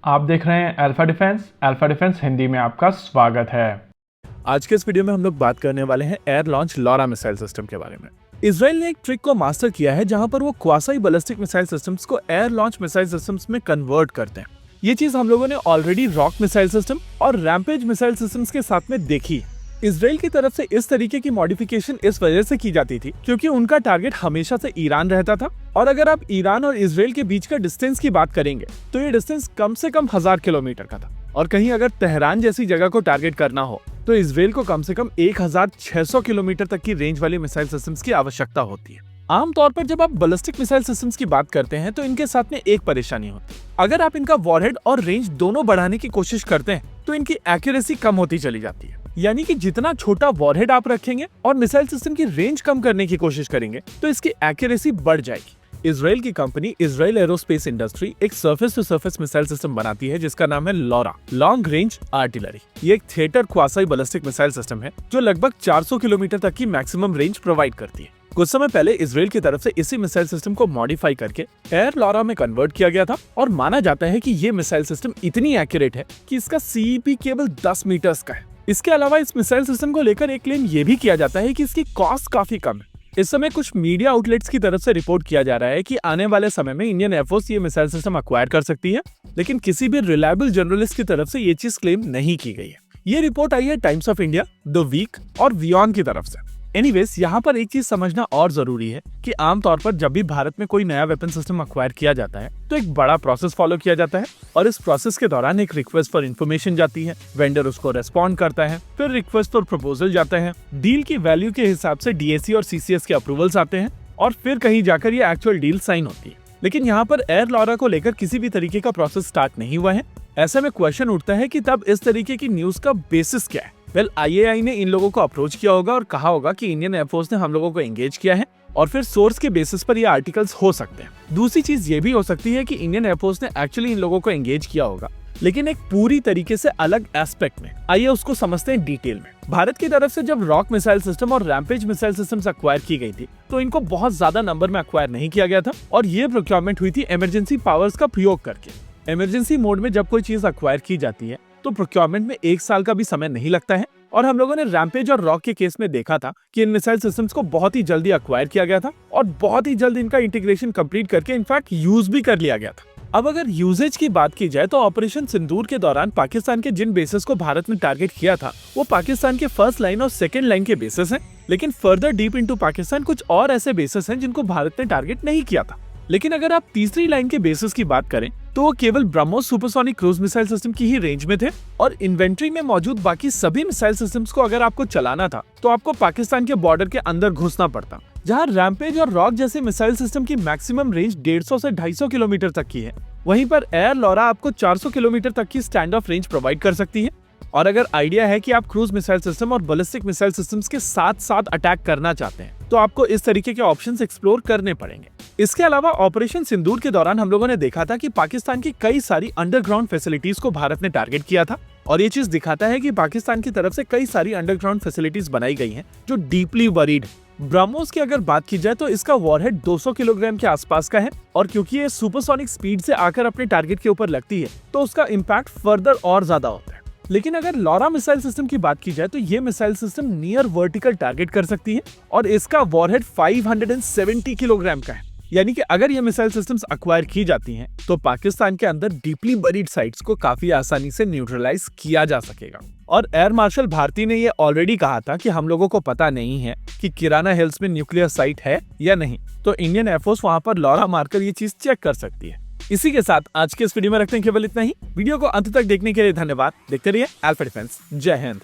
आप देख रहे हैं अल्फा डिफेंस हिंदी में आपका स्वागत है। आज के इस वीडियो में हम लोग बात करने वाले हैं air launch Laura missile system के बारे में। इजराइल ने एक ट्रिक को मास्टर किया है जहां पर वो क्वासाई बैलिस्टिक मिसाइल सिस्टम्स को एयर लॉन्च मिसाइल सिस्टम्स में कन्वर्ट करते हैं। ये चीज हम लोगों ने ऑलरेडी रॉक मिसाइल सिस्टम और रैम्पेज मिसाइल सिस्टम्स के साथ में देखी है। इजराइल की तरफ से इस तरीके की मॉडिफिकेशन इस वजह से की जाती थी क्योंकि उनका टारगेट हमेशा से ईरान रहता था, और अगर आप ईरान और इजराइल के बीच का डिस्टेंस की बात करेंगे तो ये डिस्टेंस कम से कम 1000 किलोमीटर का था, और कहीं अगर तेहरान जैसी जगह को टारगेट करना हो तो इजराइल को कम से कम 1600 किलोमीटर तक की रेंज वाली मिसाइल सिस्टम्स की आवश्यकता होती है। आमतौर पर जब आप बैलिस्टिक मिसाइल सिस्टम्स की बात करते हैं तो इनके साथ में एक परेशानी होती है, अगर आप इनका वॉरहेड और रेंज दोनों बढ़ाने की कोशिश करते हैं तो इनकी एक्यूरेसी कम होती चली जाती है। यानी कि जितना छोटा वॉरहेड आप रखेंगे और मिसाइल सिस्टम की रेंज कम करने की कोशिश करेंगे तो इसकी एक्यूरेसी बढ़ जाएगी। इजराइल की कंपनी इजराइल एरोस्पेस इंडस्ट्री एक surface to surface missile system बनाती है जिसका नाम है लॉरा, लॉन्ग रेंज आर्टिलरी। ये एक theatre quasi ballistic missile system है जो लगभग 400 किलोमीटर तक की मैक्सिमम रेंज प्रोवाइड करती है। कुछ समय पहले इजराइल की तरफ से इसी मिसाइल सिस्टम को मॉडिफाई करके एयर लॉरा में कन्वर्ट किया गया था, और माना जाता है कि ये मिसाइल सिस्टम इतनी एक्यूरेट है कि इसका सीईपी केवल 10 मीटर्स का है। इसके अलावा इस मिसाइल सिस्टम को लेकर एक क्लेम ये भी किया जाता है कि इसकी कॉस्ट काफी कम है। इस समय कुछ मीडिया आउटलेट्स की तरफ से रिपोर्ट किया जा रहा है कि आने वाले समय में इंडियन एयरफोर्स ये मिसाइल सिस्टम अक्वायर कर सकती है, लेकिन किसी भी रिलायबल जर्नलिस्ट की तरफ से ये चीज क्लेम नहीं की गई है। ये रिपोर्ट आई है Times of India, the Week और वियॉन की तरफ से। एनीवेज, यहाँ पर एक चीज समझना और जरूरी है कि आमतौर पर जब भी भारत में कोई नया वेपन सिस्टम अक्वायर किया जाता है तो एक बड़ा प्रोसेस फॉलो किया जाता है, और इस प्रोसेस के दौरान एक रिक्वेस्ट फॉर इन्फॉर्मेशन जाती है, वेंडर उसको रेस्पॉन्ड करता है, फिर रिक्वेस्ट फॉर प्रपोजल जाता है, डील की वैल्यू के हिसाब से डीएसी और सीसीएस के अप्रूवल्स आते हैं, और फिर कहीं जाकर ये एक्चुअल डील साइन होती है। लेकिन यहाँ पर एयर लॉरा को लेकर किसी भी तरीके का प्रोसेस स्टार्ट नहीं हुआ है। ऐसे में क्वेश्चन उठता है कि तब इस तरीके की न्यूज का बेसिस क्या है। आईएआई ने इन लोगों को अप्रोच किया होगा और कहा होगा कि इंडियन एयरफोर्स ने हम लोगों को एंगेज किया है, और फिर सोर्स के बेसिस पर ये आर्टिकल्स हो सकते हैं। दूसरी चीज ये भी हो सकती है कि इंडियन एयरफोर्स ने एक्चुअली इन लोगों को एंगेज किया होगा, लेकिन एक पूरी तरीके से अलग एस्पेक्ट में। आइए उसको समझते हैं डिटेल में। भारत की तरफ से जब रॉक मिसाइल सिस्टम और रैम्पेज मिसाइल सिस्टम्स अक्वायर की गई थी तो इनको बहुत ज्यादा नंबर में अक्वायर नहीं किया गया था, और ये प्रोक्योरमेंट हुई थी इमरजेंसी पावर्स का प्रयोग करके। इमरजेंसी मोड में जब कोई चीज अक्वायर की जाती है तो प्रोक्योरमेंट में 1 साल का भी समय नहीं लगता है, और हम लोगों ने रैम्पेज और रॉक के केस में देखा था कि इन मिसाइल सिस्टम्स को बहुत ही जल्दी अक्वायर किया गया था और बहुत ही जल्द इनका इंटीग्रेशन कंप्लीट करके इनफैक्ट यूज भी कर लिया गया था। अब अगर यूजेज की बात की जाए तो ऑपरेशन सिंदूर के दौरान पाकिस्तान के जिन बेसेस को भारत ने टारगेट किया था वो पाकिस्तान के फर्स्ट लाइन और सेकेंड लाइन के बेसेस हैं, लेकिन फर्दर डीप इनटू पाकिस्तान कुछ और ऐसे बेसेस हैं जिनको भारत ने टारगेट नहीं किया था। लेकिन अगर आप तीसरी लाइन के बेसिस की बात करें तो वो केवल BrahMos supersonic cruise missile system की ही रेंज में थे, और इन्वेंट्री में मौजूद बाकी सभी मिसाइल सिस्टम्स को अगर आपको चलाना था तो आपको पाकिस्तान के बॉर्डर के अंदर घुसना पड़ता। जहां रैम्पेज और रॉक जैसे मिसाइल सिस्टम की मैक्सिमम रेंज 150 से 250 किलोमीटर तक की है, वहीं पर एयर लॉरा आपको 400 किलोमीटर तक की स्टैंड ऑफ रेंज प्रोवाइड कर सकती है। और अगर आइडिया है कि आप क्रूज मिसाइल सिस्टम और बैलिस्टिक मिसाइल सिस्टम्स के साथ साथ अटैक करना चाहते हैं तो आपको इस तरीके के ऑप्शंस एक्सप्लोर करने पड़ेंगे। इसके अलावा ऑपरेशन सिंदूर के दौरान हम लोगों ने देखा था कि पाकिस्तान की कई सारी अंडरग्राउंड फैसिलिटीज को भारत ने टारगेट किया था, और ये चीज दिखाता है कि पाकिस्तान की तरफ से कई सारी अंडरग्राउंड फैसिलिटीज बनाई गई हैं जो डीपली वरीड। ब्रह्मोस की अगर बात की जाए तो इसका वॉरहेड 200 किलोग्राम के आसपास का है, और क्योंकि ये सुपरसोनिक स्पीड से आकर अपने टारगेट के ऊपर लगती है तो उसका इम्पैक्ट फर्दर और ज्यादा होता है। लेकिन अगर लॉरा मिसाइल सिस्टम की बात की जाए तो ये missile system near vertical target कर सकती है, और इसका वॉरहेड 570 किलोग्राम का है। यानी कि अगर ये मिसाइल सिस्टम्स अक्वायर की जाती हैं तो पाकिस्तान के अंदर डीपली बरीड साइट्स को काफी आसानी से न्यूट्रलाइज किया जा सकेगा। और एयर मार्शल भारती ने ये ऑलरेडी कहा था कि हम लोगों को पता नहीं है कि किराना हिल्स में न्यूक्लियर साइट है या नहीं, तो इंडियन एयरफोर्स वहां पर लॉरा मारकर ये चीज चेक कर सकती है। इसी के साथ आज के इस वीडियो में रखते हैं केवल इतना ही। वीडियो को अंत तक देखने के लिए धन्यवाद। देखते रहिए अल्फा डिफेंस। जय हिंद।